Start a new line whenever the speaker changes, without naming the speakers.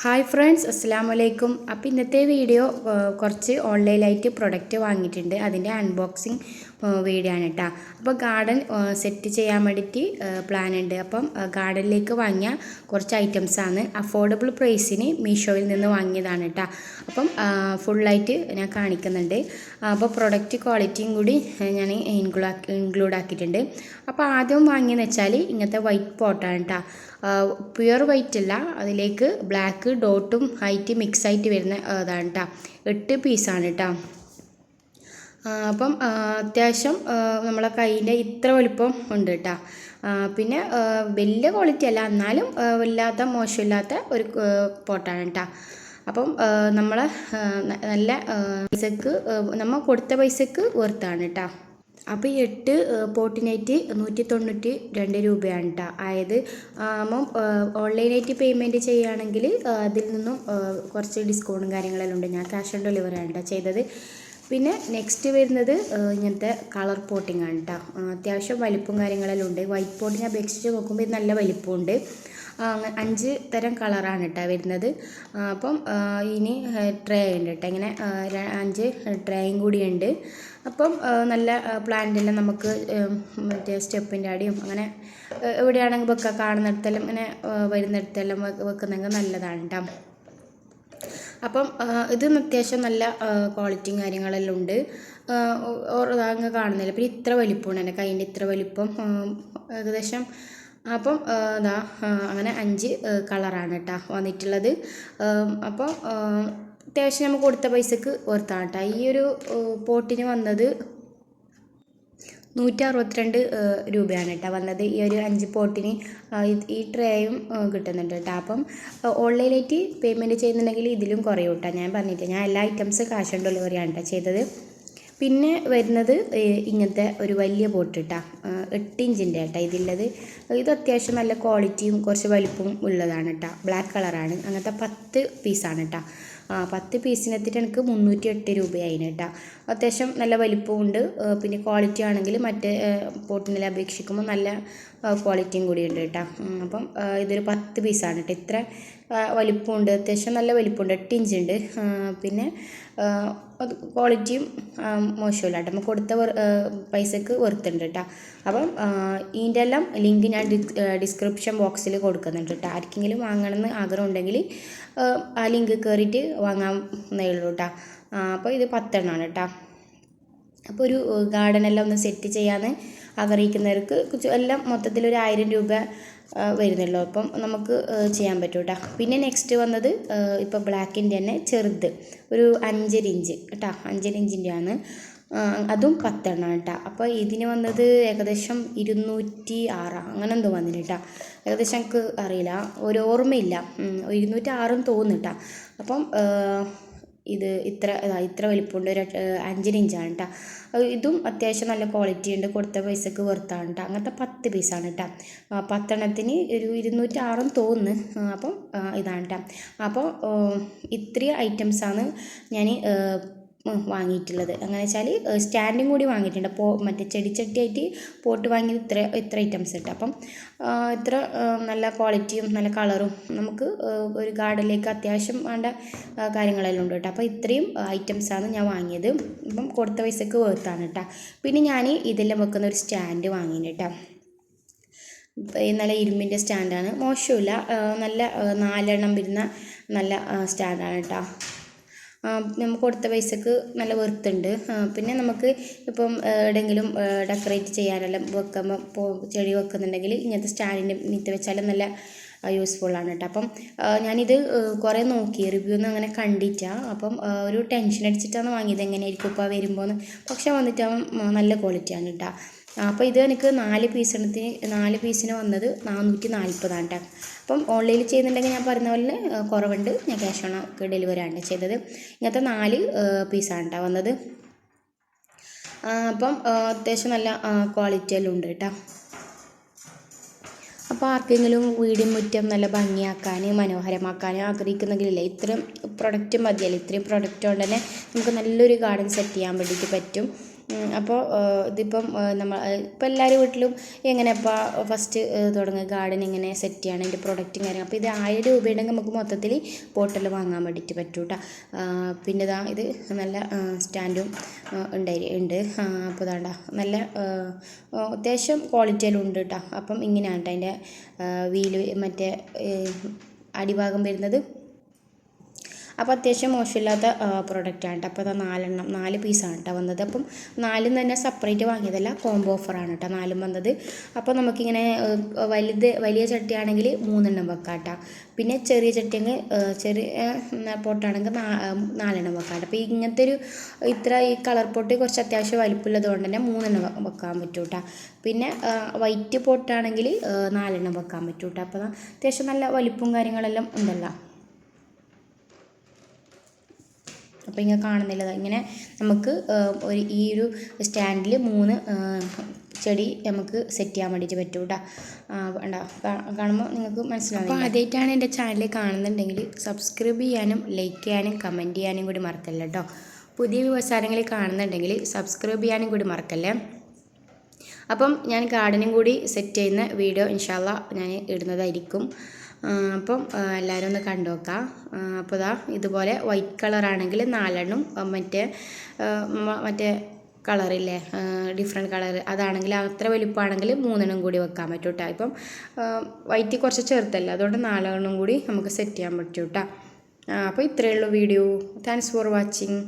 Hi friends, അസ്സലാമു അലൈക്കും. അപ്പോൾ ഇന്നത്തെ വീഡിയോ കുറച്ച് ഓൺലൈനായിട്ട് പ്രൊഡക്റ്റ് വാങ്ങിയിട്ടുണ്ട്. അതിൻ്റെ അൺബോക്സിങ് വീഡിയോ ആണ് കേട്ടോ. അപ്പോൾ ഗാർഡൻ സെറ്റ് ചെയ്യാൻ വേണ്ടിയിട്ട് പ്ലാൻ ഉണ്ട്. അപ്പം ഗാർഡനിലേക്ക് വാങ്ങിയ കുറച്ച് ഐറ്റംസാണ്. അഫോർഡബിൾ പ്രൈസിന് മീഷോയിൽ നിന്ന് വാങ്ങിയതാണ് കേട്ടോ. അപ്പം ഫുള്ളായിട്ട് ഞാൻ കാണിക്കുന്നുണ്ട്. അപ്പോൾ പ്രൊഡക്റ്റ് ക്വാളിറ്റിയും കൂടി ഞാൻ ഇൻക്ലൂഡ് ആക്കിയിട്ടുണ്ട്. അപ്പോൾ ആദ്യം വാങ്ങിയെന്ന് വെച്ചാൽ ഇങ്ങനത്തെ വൈറ്റ് പോട്ടാണ് കേട്ടോ. പ്യുവർ വൈറ്റ് അല്ല, അതിലേക്ക് ബ്ലാക്ക് ഡോട്ടും ആയിട്ട് മിക്സ് ആയിട്ട് വരുന്ന ഇതാണ് കേട്ടോ. 8 പീസാണ് കേട്ടോ. അപ്പം അത്യാവശ്യം നമ്മളെ കയ്യിൻ്റെ ഇത്ര വലിപ്പം ഉണ്ട് കേട്ടോ. പിന്നെ വലിയ ക്വാളിറ്റി അല്ല, എന്നാലും വല്ലാത്ത മോശമില്ലാത്ത ഒരു പോട്ടാണ് കേട്ടോ. അപ്പം നമ്മളെ നല്ല പൈസക്ക് നമ്മൾ കൊടുത്ത പൈസക്ക് വെർത്താണ് കേട്ടോ. അപ്പോൾ ഈ 8 പോട്ടിനായിട്ട് 192 രൂപയാണ് കേട്ടോ ആയത്. അപ്പം ഓൺലൈനായിട്ട് പേയ്മെൻറ്റ് ചെയ്യുകയാണെങ്കിൽ അതിൽ നിന്നും കുറച്ച് ഡിസ്കൗണ്ടും കാര്യങ്ങളെല്ലാം ഉണ്ട്. ഞാൻ ക്യാഷ് ഓൺ ഡെലിവറി ആണ് കേട്ടോ ചെയ്തത്. പിന്നെ നെക്സ്റ്റ് വരുന്നത് ഇങ്ങനത്തെ കളർ പോട്ടിംഗ് ആണ് കേട്ടോ. അത്യാവശ്യം വലിപ്പവും കാര്യങ്ങളെല്ലാം ഉണ്ട്. വൈറ്റ് പോട്ടിനെ അപേക്ഷിച്ച് നോക്കുമ്പോൾ ഇത് നല്ല വലിപ്പമുണ്ട്. 5 തരം കളറാണ് കേട്ടോ വരുന്നത്. അപ്പം ഇനി ട്രേ ഉണ്ട് കേട്ടോ. ഇങ്ങനെ 5 ട്രേയും കൂടിയുണ്ട്. അപ്പം നല്ല പ്ലാന്റെല്ലാം നമുക്ക് മറ്റേ സ്റ്റെപ്പിൻ്റെ അടിയും അങ്ങനെ എവിടെയാണെങ്കിൽ വെക്കുക, കാണുന്നിടത്തെല്ലാം ഇങ്ങനെ വരുന്നിടത്തെല്ലാം വെക്കുന്നെങ്കിൽ നല്ലതാണ് കേട്ടോ. അപ്പം ഇത് അത്യാവശ്യം നല്ല ക്വാളിറ്റിയും കാര്യങ്ങളെല്ലാം ഉണ്ട്. അങ്ങ് കാണുന്നില്ല. പിന്നെ ഇത്ര വലിപ്പമുണ്ട് എൻ്റെ കയ്യിൻ്റെ ഇത്ര വലിപ്പം ഏകദേശം. അപ്പം ഇതാ അങ്ങനെ 5 കളറാണ് കേട്ടോ വന്നിട്ടുള്ളത്. അപ്പോൾ അത്യാവശ്യം നമുക്ക് കൊടുത്ത പൈസക്ക് ഓർത്താണ് കേട്ടോ. ഈ ഒരു പോട്ടിന് വന്നത് 162 രൂപയാണ് കേട്ടോ വന്നത്. ഈ ഒരു 5 പോട്ടിന് ഈ ട്രേയും കിട്ടുന്നുണ്ട് കേട്ടോ. അപ്പം ഓൺലൈനായിട്ട് പേയ്മെൻറ്റ് ചെയ്യുന്നുണ്ടെങ്കിൽ ഇതിലും കുറയും കേട്ടോ. ഞാൻ പറഞ്ഞിട്ട് ഞാൻ എല്ലാ ഐറ്റംസ് ക്യാഷ് ഓൺ ഡെലിവറിയാണ് കേട്ടോ ചെയ്തത്. പിന്നെ വരുന്നത് ഇങ്ങനത്തെ ഒരു വലിയ പോട്ട് കേട്ടോ. 8 ഇഞ്ചിൻ്റെ കേട്ടോ ഇതിലുള്ളത്. ഇത് അത്യാവശ്യം നല്ല ക്വാളിറ്റിയും കുറച്ച് വലിപ്പവും ഉള്ളതാണ് കേട്ടോ. ബ്ലാക്ക് കളറാണ്. അങ്ങനത്തെ 10 പീസാണ് കേട്ടോ. 10 പീസിനെത്തിട്ട് എനിക്ക് 308 രൂപയായിന് കേട്ടോ. അത്യാവശ്യം നല്ല വലിപ്പവും ഉണ്ട്. പിന്നെ ക്വാളിറ്റി ആണെങ്കിൽ മറ്റേ പോട്ടിനെല്ലാം അപേക്ഷിക്കുമ്പോൾ നല്ല ക്വാളിറ്റിയും കൂടി ഉണ്ട് കേട്ടോ. അപ്പം ഇതൊരു 10 പീസാണ് കേട്ടോ. ഇത്ര വലിപ്പമുണ്ട്, അത്യാവശ്യം നല്ല വലിപ്പമുണ്ട്. 8 ഇഞ്ചുണ്ട്. പിന്നെ അത് ക്വാളിറ്റിയും മോശമില്ല കേട്ടോ. നമുക്ക് കൊടുത്ത പൈസക്ക് വെറുത്തുണ്ട് കേട്ടോ. അപ്പം ഇതിൻ്റെ എല്ലാം ലിങ്ക് ഞാൻ ഡിസ്ക്രിപ്ഷൻ ബോക്സിൽ കൊടുക്കുന്നുണ്ട് കേട്ടോ. ആർക്കെങ്കിലും വാങ്ങണമെന്ന് ആഗ്രഹം ഉണ്ടെങ്കിൽ ആ ലിങ്ക് കയറിയിട്ട് വാങ്ങാവുന്നേ ഉള്ളൂ കേട്ടോ. അപ്പോൾ ഇത് 10 എണ്ണമാണ് കേട്ടോ. അപ്പോൾ ഒരു ഗാർഡനെല്ലാം ഒന്ന് സെറ്റ് ചെയ്യാമെന്ന് ആഗ്രഹിക്കുന്നവർക്ക് എല്ലാം മൊത്തത്തിൽ 1000 രൂപ വരുന്നുള്ളൂ. അപ്പം നമുക്ക് ചെയ്യാൻ പറ്റും കേട്ടോ. പിന്നെ നെക്സ്റ്റ് വന്നത് ഇപ്പോൾ ബ്ലാക്കിൻ്റെ തന്നെ ചെറുത് ഒരു 5 ഇഞ്ച് കേട്ടോ. 5 ഇഞ്ചിൻ്റെ ആണ്. അതും 10 എണ്ണം കേട്ടോ. അപ്പോൾ ഇതിന് വന്നത് ഏകദേശം 206 അങ്ങനെ എന്തോ വന്നിന് കേട്ടോ. ഏകദേശം എനിക്ക് അറിയില്ല, ഒരു ഓർമ്മയില്ല. 206 തോന്നുന്നു കേട്ടോ. അപ്പം ഇത് ഇത്ര വലിപ്പമുണ്ട്. ഒരു 5 ഇഞ്ചാണ് കേട്ടോ. ഇതും അത്യാവശ്യം നല്ല ക്വാളിറ്റി ഉണ്ട്. കൊടുത്ത പൈസക്ക് വെർത്താണ് കേട്ടോ. അങ്ങനത്തെ 10 പീസാണ് കേട്ടോ. 10 എണ്ണത്തിന് ഒരു 206 തോന്നുന്നു. അപ്പം ഇതാണ് കേട്ടോ. അപ്പോൾ ഇത്രയും ഐറ്റംസാണ് ഞാൻ വാങ്ങിയിട്ടുള്ളത്. അങ്ങനെ വെച്ചാൽ സ്റ്റാൻഡും കൂടി വാങ്ങിയിട്ടുണ്ട്. മറ്റേ ചെടിച്ചട്ടിയായിട്ട് പോട്ട് വാങ്ങിയത് ഇത്ര ഐറ്റംസ് ഉണ്ട്. അപ്പം ഇത്ര നല്ല ക്വാളിറ്റിയും നല്ല കളറും നമുക്ക് ഒരു ഗാർഡനിലേക്ക് അത്യാവശ്യം വേണ്ട കാര്യങ്ങളെല്ലാം ഉണ്ട് കേട്ടോ. അപ്പോൾ ഇത്രയും ഐറ്റംസാണ് ഞാൻ വാങ്ങിയത്. അപ്പം കൊടുത്ത പൈസക്ക് വേർത്താണ് കേട്ടോ. പിന്നെ ഞാൻ ഇതെല്ലാം വെക്കുന്ന ഒരു സ്റ്റാൻഡ് വാങ്ങിന് കേട്ടോ. നല്ല ഇരുമ്പിൻ്റെ സ്റ്റാൻഡാണ്, മോശമില്ല. നല്ല 4 എണ്ണം വരുന്ന നല്ല സ്റ്റാൻഡാണ് കേട്ടോ. നമുക്ക് കൊടുത്ത പൈസക്ക് നല്ല വെർത്തുണ്ട്. പിന്നെ നമുക്ക് ഇപ്പം എവിടെയെങ്കിലും ഡെക്കറേറ്റ് ചെയ്യാനെല്ലാം വെക്കുമ്പോൾ ചെടി വെക്കുന്നുണ്ടെങ്കിൽ ഇങ്ങനത്തെ സ്റ്റാൻഡിൻ്റെ മീത്ത് വെച്ചാലും നല്ല യൂസ്ഫുള്ളാണ് കേട്ടോ. അപ്പം ഞാനിത് കുറേ നോക്കി, റിവ്യൂ ഒന്നും അങ്ങനെ കണ്ടിട്ടാണ്. അപ്പം ഒരു ടെൻഷൻ അടിച്ചിട്ടാണ് വാങ്ങിയത്, എങ്ങനെയായിരിക്കും ഇപ്പോൾ വരുമ്പോൾ എന്ന്. പക്ഷെ വന്നിട്ട് നല്ല ക്വാളിറ്റിയാണ് കേട്ടോ. അപ്പോൾ ഇത് എനിക്ക് 4 പീസിന് വന്നത് 440 കേട്ടോ. അപ്പം ഓൺലൈനിൽ ചെയ്യുന്നുണ്ടെങ്കിൽ ഞാൻ പറഞ്ഞ പോലെ കുറവുണ്ട്. ഞാൻ ക്യാഷ് ഓൺ ഡെലിവറി ആണ് ചെയ്തത്. ഇങ്ങനത്തെ 4 പീസാണ് കേട്ടോ വന്നത്. അപ്പം അത്യാവശ്യം നല്ല ക്വാളിറ്റി എല്ലാം ഉണ്ട് കേട്ടോ. അപ്പോൾ ആർക്കെങ്കിലും വീടും മുറ്റം നല്ല ഭംഗിയാക്കാൻ മനോഹരമാക്കാൻ ആഗ്രഹിക്കുന്നെങ്കിലില്ലേ, ഇത്രയും പ്രൊഡക്റ്റ് മതിയല്ലോ. ഇത്രയും പ്രൊഡക്റ്റ് കൊണ്ട് തന്നെ നമുക്ക് നല്ലൊരു ഗാർഡൻ സെറ്റ് ചെയ്യാൻ വേണ്ടിയിട്ട് പറ്റും. അപ്പോൾ ഇതിപ്പം നമ്മൾ ഇപ്പം എല്ലാവരും വീട്ടിലും എങ്ങനെ ഇപ്പോൾ ഫസ്റ്റ് തുടങ്ങുക ഗാർഡൻ ഇങ്ങനെ സെറ്റ് ചെയ്യണം അതിൻ്റെ പ്രൊഡക്റ്റും കാര്യങ്ങൾ. അപ്പോൾ ഇത് 1000 രൂപയുണ്ടെങ്കിൽ നമുക്ക് മൊത്തത്തിൽ പോട്ടെല്ലാം വാങ്ങാൻ വേണ്ടിയിട്ട് പറ്റും കേട്ടോ. പിന്നെ ഇതാ ഇത് നല്ല സ്റ്റാൻഡും ഉണ്ട്. അപ്പോൾ ഇതാണ്ട നല്ല അത്യാവശ്യം ക്വാളിറ്റിയെല്ലാം ഉണ്ട് കേട്ടോ. അപ്പം ഇങ്ങനെയാണ് കേട്ടോ അതിൻ്റെ വീല് മറ്റേ അടിഭാഗം വരുന്നത്. അപ്പോൾ അത്യാവശ്യം മോശമില്ലാത്ത പ്രൊഡക്റ്റാണ് കേട്ടോ. അപ്പോൾ അത് 4 പീസാണ് കേട്ടോ വന്നത്. അപ്പം 4 തന്നെ സെപ്പറേറ്റ് വാങ്ങിയതല്ല, കോംബോ ഓഫറാണ് കേട്ടോ 4 വന്നത്. അപ്പോൾ നമുക്കിങ്ങനെ വലിയ ചട്ടിയാണെങ്കിൽ 3 വെക്കാം കേട്ടോ. പിന്നെ ചെറിയ ചട്ടിയെങ്കിൽ ചെറിയ പോട്ടാണെങ്കിൽ 4 വെക്കാം കേട്ടോ. അപ്പോൾ ഇങ്ങനത്തെ ഈ കളർ പോട്ട് കുറച്ച് അത്യാവശ്യം വലിപ്പമുള്ളത് കൊണ്ട് തന്നെ 3 വെക്കാൻ പറ്റും കേട്ടോ. പിന്നെ വൈറ്റ് പോട്ടാണെങ്കിൽ 4 വെക്കാൻ പറ്റും കേട്ടോ. അപ്പോൾ അത്യാവശ്യം നല്ല വലിപ്പവും കാര്യങ്ങളെല്ലാം ഉണ്ടല്ലോ. അപ്പോൾ ഇങ്ങനെ കാണുന്നില്ല, ഇങ്ങനെ നമുക്ക് ഈ ഒരു സ്റ്റാൻഡിൽ 3 ചെടി നമുക്ക് സെറ്റ് ചെയ്യാൻ വേണ്ടിയിട്ട് പറ്റും കേട്ടോ. ഉണ്ടോ കാണുമ്പോൾ നിങ്ങൾക്ക് മനസ്സിലാവും. അപ്പോൾ ആദ്യമായിട്ടാണ് എൻ്റെ ചാനൽ കാണുന്നുണ്ടെങ്കിൽ സബ്സ്ക്രൈബ് ചെയ്യാനും ലൈക്ക് ചെയ്യാനും കമൻറ്റ് ചെയ്യാനും കൂടി മറക്കല്ല കേട്ടോ. പുതിയ വ്യവസായങ്ങൾ കാണുന്നുണ്ടെങ്കിൽ സബ്സ്ക്രൈബ് ചെയ്യാനും കൂടി മറക്കല്ലേ. അപ്പം ഞാൻ ഗാർഡനും കൂടി സെറ്റ് ചെയ്യുന്ന വീഡിയോ ഇൻഷാ അല്ലാഹ് ഞാൻ ഇടുന്നതായിരിക്കും. അപ്പം എല്ലാവരും ഒന്ന് കണ്ടു നോക്കാം. അപ്പോൾ ഇതാ ഇതുപോലെ വൈറ്റ് കളറാണെങ്കിൽ 4 മറ്റേ കളറില്ലേ ഡിഫറെൻറ്റ് കളർ അതാണെങ്കിൽ അത്ര വലിപ്പമാണെങ്കിൽ 3 കൂടി വെക്കാൻ പറ്റും കേട്ടോ. ഇപ്പം വൈറ്റ് കുറച്ച് ചെറുതല്ല, അതുകൊണ്ട് 4 കൂടി നമുക്ക് സെറ്റ് ചെയ്യാൻ പറ്റും കേട്ടോ. അപ്പോൾ ഇത്രയേ ഉള്ളൂ വീഡിയോ. Thanks for watching.